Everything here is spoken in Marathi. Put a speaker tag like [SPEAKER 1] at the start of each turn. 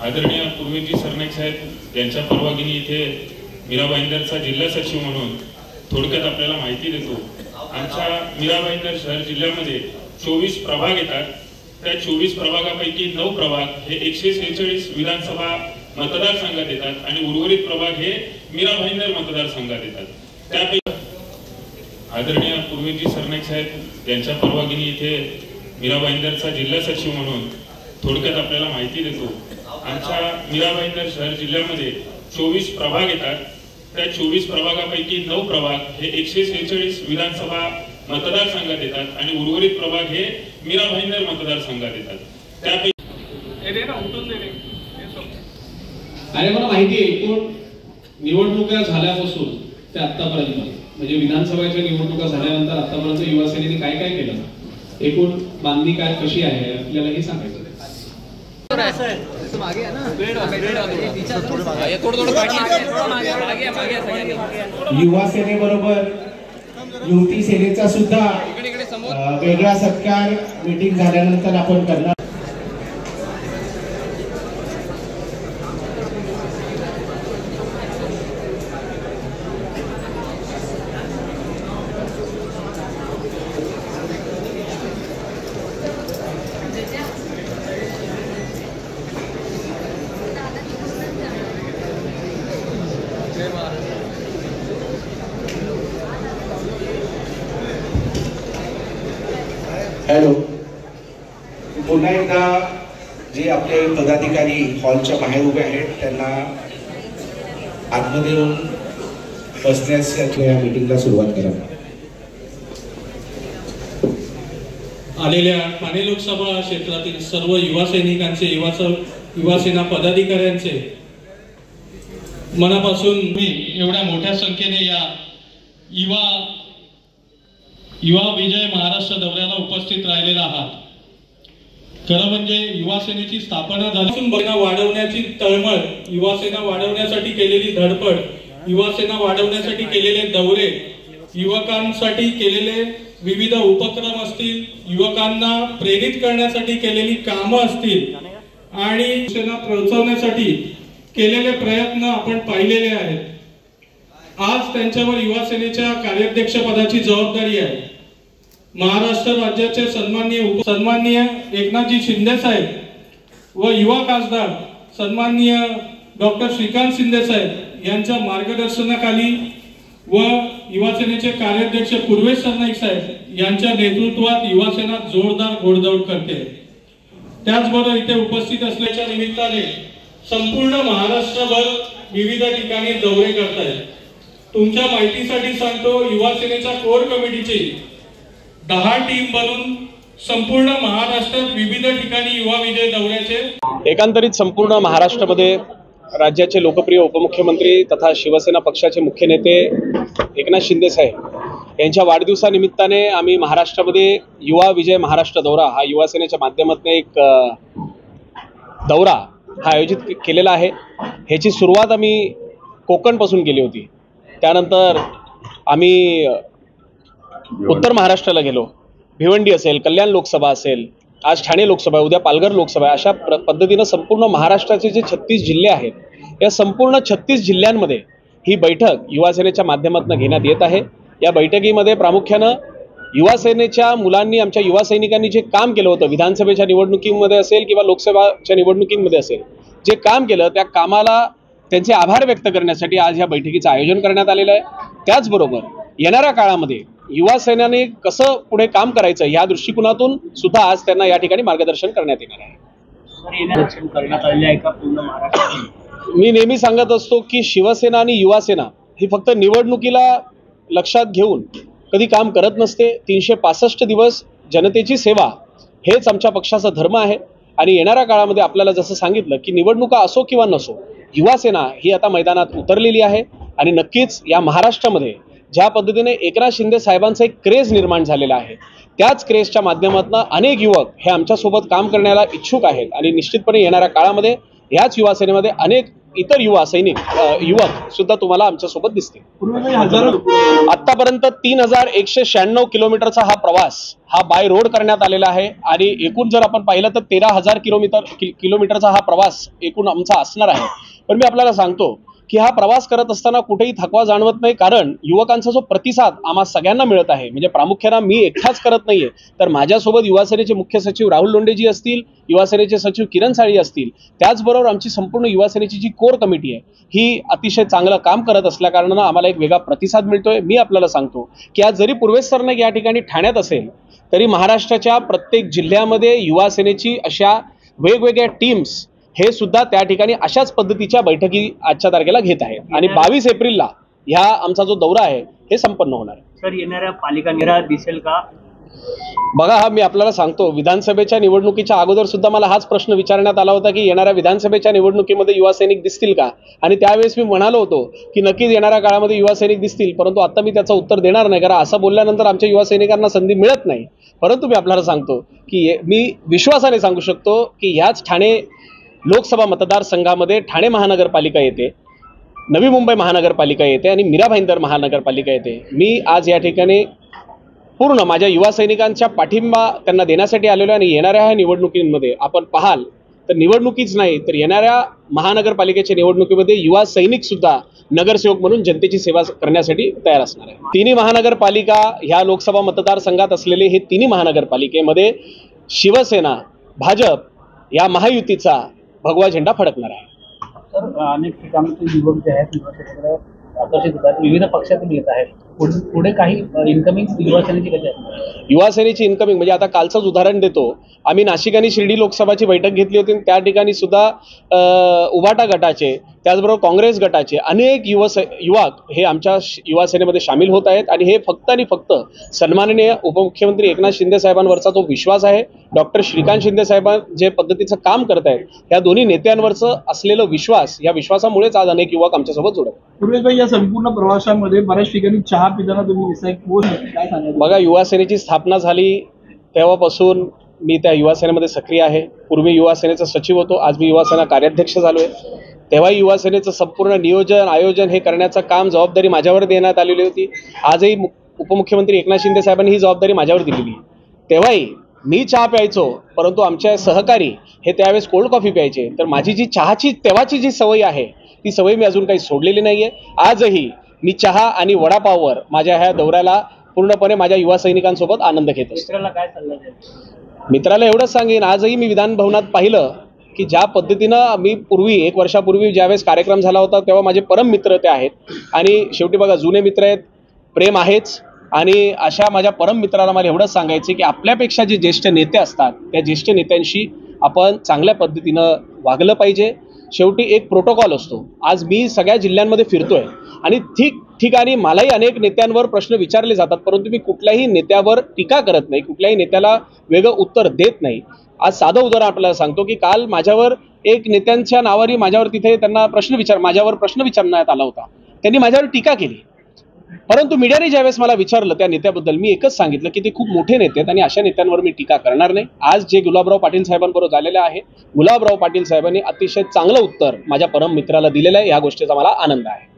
[SPEAKER 1] आदरणीय पूर्वेजी सरनाईक साहेब यांच्या परवानगीने इथे मीरा भाईंदरचा जिल्हा सचिव म्हणून थोडक्यात आपल्याला माहिती देतो। आमच्या मीरा भाईंदर शहर जिल्ह्यामध्ये 24 प्रभाग येतात। त्या 24 प्रभागापैकी 9 प्रभाग हे 146 विधानसभा मतदारसंघात येतात आणि उर्वरित प्रभाग हे मीरा भाईंदर मतदारसंघात येतात। त्यापैकी आदरणीय पूर्वेजी सरनाईक साहेब यांच्या परवानगीने इथे मीरा भाईंदरचा जिल्हा सचिव म्हणून थोडक्यात आपल्याला माहिती देतो। आमच्या मीरा भाईंदर शहर जिल्ह्यामध्ये 24 प्रभाग येतात। त्या 24 प्रभागापैकी 9 प्रभाग हे 146 विधानसभा मतदारसंघात येतात आणि उर्वरित प्रभाग हे मीरा भाईंदर मतदारसंघात येतात। त्यापैकी
[SPEAKER 2] आणि मला माहिती आहे एकूण निवडणुका झाल्यापासून ते आतापर्यंत म्हणजे विधानसभेच्या निवडणुका झाल्यानंतर आतापर्यंत युवा सेनेने काय काय केलं, एकूण बांधणी काय कशी आहे आपल्याला हे सांगायचं।
[SPEAKER 3] युवा सेनेबरोबर युवती सेनेचा सुद्धा वेगळा सत्कार मीटिंग झाल्यानंतर आपण करणार। हॅलो, पुन्हा एकदा जे आपले पदाधिकारी हॉलच्या बाहेर उभे आहेत त्यांना आतमध्ये येऊन बसण्यास या मीटिंगला सुरुवात करा।
[SPEAKER 4] आलेल्या ठाणे लोकसभा क्षेत्रातील सर्व युवा सैनिकांचे युवा सेना पदाधिकाऱ्यांचे मनापासून मी एवढ्या मोठ्या संख्येने या युवा विजय महाराष्ट्र दौऱ्याला उपस्थित राहिलेला आहात। खरं म्हणजे युवा सेनेची स्थापना झाल्यापासून वाढवण्याची तळमळ, युवा सेना वाढवण्यासाठी केलेली धडपड, युवा सेना वाढवण्यासाठी केलेले दौरे, युवकांसाठी केलेले विविध उपक्रम असतील, युवकांना प्रेरित करण्यासाठी केलेली कामं असतील आणि सेना पोहोचवण्यासाठी केलेले प्रयत्न आपण पाहिलेले आहेत। आज त्यांच्यावर युवा सेनेच्या कार्याध्यक्ष पदाची जबाबदारी आहे। महाराष्ट्र राज्याचे सन्माननीय एकनाथजी शिंदे साहेब व युवा खासदार सन्माननीय डॉक्टर श्रीकांत शिंदे साहेब यांच्या मार्गदर्शनाखाली व युवा सेनेचे कार्याध्यक्ष पूर्वेश सरनाईक साहेब यांच्या नेतृत्वात युवा सेना जोरदार घोडदौड करते। त्याचबरोबर इथे उपस्थित असल्याच्या निमित्ताने संपूर्ण महाराष्ट्रभर विविध ठिकाणी दौरे करतायत। तुमच्या माहितीसाठी सांगतो, युवा सेनेच्या कोर कमिटीची 10 टीम बनून संपूर्ण महाराष्ट्रात विविध ठिकाणी युवा विजय दौऱ्याचे
[SPEAKER 5] एकंदरीत संपूर्ण महाराष्ट्रामध्ये राज्याचे लोकप्रिय उपमुख्यमंत्री तथा शिवसेना पक्षाचे मुख्य नेते एकनाथ शिंदे साहेब यांच्या वाढदिवसानिमित्ताने आम्ही महाराष्ट्रामध्ये युवा विजय महाराष्ट्र दौरा हा युवा सेनेच्या माध्यमातून एक दौरा हा आयोजित केलेला आहे। ह्याची सुरुवात आम्ही कोकणपासून केली होती। त्यानंतर आम्ही उत्तर महाराष्ट्राला गेलो, भिवंडी असेल, कल्याण लोकसभा असेल, आज ठाणे लोकसभा, उद्या पालघर लोकसभा, अशा पद्धतीनं संपूर्ण महाराष्ट्राचे जे 36 जिल्हे आहेत या संपूर्ण 36 जिल्ह्यांमध्ये ही बैठक युवा सेनेच्या माध्यमातून घेण्यात येत आहे। या बैठकीमध्ये प्रामुख्यानं युवा सेनेच्या मुलांनी, आमच्या युवा सैनिकांनी जे काम केलं होतं विधानसभेच्या निवडणुकीमध्ये असेल किंवा लोकसभाच्या निवडणुकीमध्ये असेल, जे काम केलं त्या कामाला त्यांचे आभार व्यक्त करण्यासाठी आज या बैठकीचं आयोजन करण्यात आलेलं आहे। त्याचबरोबर येणाऱ्या काळामध्ये युवा सेनेने कसं पुढे काम करायचं या दृष्टिकोनातून सुद्धा आज त्यांना या ठिकाणी मार्गदर्शन करण्यात येणार आहे। मी नेहमी सांगत असतो की शिवसेना आणि युवा सेना ही फक्त निवडणुकीला लक्षात घेऊन कधी काम करत नसते। 365 दिवस जनतेची सेवा हेच आमच्या पक्षाचा धर्म आहे आणि येणाऱ्या काळामध्ये आपल्याला जसं सांगितलं की निवडणुका असो किंवा नसो, युवा सेना ही आता मैदानात उतरलेली आहे आणि नक्कीच या महाराष्ट्रामध्ये ज्या पद्धतीने एकनाथ शिंदे साहेबांचा एक क्रेज निर्माण झालेला आहे, त्याच क्रेजच्या माध्यमातून अनेक युवक हे आमच्यासोबत काम करण्याला इच्छुक आहेत आणि निश्चितपणे येणाऱ्या काळामध्ये याच युवा सेनेमध्ये अनेक इतर युवक सुद्धा तुम्हाला आमच्यासोबत दिसतील. आतापर्यंत 3196 किलोमीटरचा हा प्रवास हा बाय रोड करण्यात आलेला आहे आणि एकूण जर आपण पाहिलं तर 13,000 किलोमीटरचा हा प्रवास एकूण आमचा असणार आहे. पण मी आपल्याला सांगतो की हा प्रवास करत असताना कुठेही थकवा जाणवत नाही, कारण युवकांचा जो प्रतिसाद आम्हा सगळ्यांना मिळत आहे. म्हणजे प्रामुख्याने मी एकटाच करत नाहीये, तर माझ्यासोबत युवासेनेचे मुख्य सचिव राहुल लोंढेजी असतील, युवासेनेचे सचिव किरण साळी असतील, त्याचबरोबर आमची संपूर्ण युवासेनेची जी कोर कमिटी आहे ही अतिशय चांगलं काम करत असल्या कारणानं आम्हाला एक वेगळा प्रतिसाद मिळतोय. मी आपल्याला सांगतो की आज जरी पूर्वेश सरनाईक या ठिकाणी ठाण्यात असेल तरी महाराष्ट्राच्या प्रत्येक जिल्ह्यामध्ये युवासेनेची अशा वेगवेगळ्या टीम्स हे सुद्धा त्या ठिकाणी अशाच पद्धतीच्या बैठकी आजच्या तारखेला घेत आहेत आणि 22 एप्रिलला ह्या आमचा जो दौरा आहे हे संपन्न होणार आहे.
[SPEAKER 6] सर, येणाऱ्या पालिका निरा दिसेल का?
[SPEAKER 5] बघा, मी आपल्याला सांगतो, विधानसभेच्या निवडणुकीच्या अगोदर सुद्धा मला हाच प्रश्न विचारण्यात आला होता की येणाऱ्या विधानसभेच्या निवडणुकीमध्ये युवा सैनिक दिसतील का, आणि त्यावेळेस मी म्हणालो होतो की नक्कीच येणाऱ्या काळामध्ये युवा सैनिक दिसतील, परंतु आता मी त्याचं उत्तर देणार नाही, कारण असं बोलल्यानंतर आमच्या युवा सैनिकांना संधी मिळत नाही. परंतु मी आपल्याला सांगतो की मी विश्वासाने सांगू शकतो की ह्याच ठाणे लोकसभा मतदारसंघामध्ये ठाणे महानगरपालिका येते, नवी मुंबई महानगरपालिका येते आणि मीरा भाईंदर महानगरपालिका येते. मी आज या ठिकाणी पूर्ण माझ्या युवा सैनिकांच्या पाठिंबा त्यांना देण्यासाठी आलेलो आहे आणि येणाऱ्या ह्या निवडणुकींमध्ये आपण पाहाल तर निवडणुकीच नाही तर येणाऱ्या महानगरपालिकेच्या निवडणुकीमध्ये युवा सैनिक सुद्धा नगरसेवक म्हणून जनतेची सेवा करण्यासाठी तयार असणार आहे. तिन्ही महानगरपालिका ह्या लोकसभा मतदारसंघात असलेले हे तिन्ही महानगरपालिकेमध्ये शिवसेना भाजप या महायुतीचा भगवा झेंडा फडकणार आहे.
[SPEAKER 6] तर अनेक ठिकाणचे युवक जे आहेत युवासेनेकडे आकर्षित होतात, विविध पक्षातून येत आहेत. पुढे काही इन्कमिंग युवासेनेची कधी आहे?
[SPEAKER 5] युवासेनेची इन्कमिंग म्हणजे आता कालचंच उदाहरण देतो. आम्ही नाशिक आणि शिर्डी लोकसभाची बैठक घेतली होती, त्या ठिकाणी सुद्धा उभाटा गटाचे त्याचबरोबर काँग्रेस गटाचे अनेक युवक हे आमच्या युवासेनेमध्ये सामील होत आहेत आणि हे फक्त आणि फक्त सन्माननीय उपमुख्यमंत्री एकनाथ शिंदे साहेबांवरचा जो विश्वास आहे, डॉक्टर श्रीकांत शिंदे साहेब जे पद्धतीचं काम करत आहेत, या दोन्ही नेत्यांवरचं असलेलं विश्वास, या विश्वासामुळेच आज अनेक युवक आमच्यासोबत जोडत.
[SPEAKER 6] पूर्वेशभाई, या संपूर्ण प्रवासामध्ये बऱ्याच ठिकाणी चहा पिताना तुम्ही दिसताय, काय सांगायचं?
[SPEAKER 5] बघा, युवासेनेची स्थापना झाली तेव्हापासून मी त्या युवासेनेमध्ये सक्रिय आहे. पूर्वी युवासेनेचा सचिव होतो, आज मी युवासेना कार्याध्यक्ष झालो आहे. तेव्हा युवासेनेचं संपूर्ण नियोजन आयोजन हे करण्याचं काम जबाबदारी माझ्यावर देण्यात आलेली होती. आजही उपमुख्यमंत्री एकनाथ शिंदे साहेबांनी ही जबाबदारी माझ्यावर दिलेली आहे. तेव्हाही मी चहा प्यायचो, परंतु आमचे सहकारी हे त्यावेळेस कोल्ड कॉफी प्यायचे. तर माझी जी चहाची तेव्हाची जी सवय आहे ती सवय मी अजून काही सोडलेली नाही आहे. आजही मी चहा आणि वडापाववर माझ्या ह्या दौऱ्याला पूर्णपणे माझ्या युवा सैनिकांसोबत आनंद घेत असतो.
[SPEAKER 6] मित्राला काय सल्ला द्याल?
[SPEAKER 5] मित्राला एवढंच सांगेन, आजही मी विधान भवनात पाहिलं की ज्या पद्धतीनं मी पूर्वी 1 वर्षापूर्वी ज्यावेळेस कार्यक्रम झाला होता तेव्हा माझे परम मित्र ते आहेत आणि शेवटी बघा, जुने मित्र आहेत, प्रेम आहेच. आणि अशा माझ्या परम मित्राला मला एवढंच सांगायचं की आपल्यापेक्षा जे ज्येष्ठ नेते असतात त्या ज्येष्ठ नेत्यांशी आपण चांगल्या पद्धतीनं वागलं पाहिजे. शेवटी एक प्रोटोकॉल असतो. आज मी सगळ्या जिल्ह्यांमध्ये फिरतोय आणि ठिकठिकाणी मलाही अनेक नेत्यांवर प्रश्न विचारले जातात, परंतु मी कुठल्याही नेत्यावर टीका करत नाही, कुठल्याही नेत्याला वेगळं उत्तर देत नाही. आज साधं उदाहरण आपल्याला सांगतो की काल माझ्यावर एक नेत्यांच्या नावाने माझ्यावर तिथे त्यांना माझ्यावर प्रश्न विचारण्यात आला होता. त्यांनी माझ्यावर टीका केली, परंतु मीडियाने ज्यावेळेस मला विचारलं त्या नेत्याबद्दल, मी एकच सांगितलं की ते खूप मोठे नेते आहेत आणि अशा नेत्यांवर मी टीका करणार नाही. आज जे गुलाबराव पाटील साहेबांबरोबर झालेले आहे, गुलाबराव पाटील साहेबांनी अतिशय चांगलं उत्तर माझ्या परम मित्राला दिलेलं आहे. या गोष्टीचा मला आनंद आहे.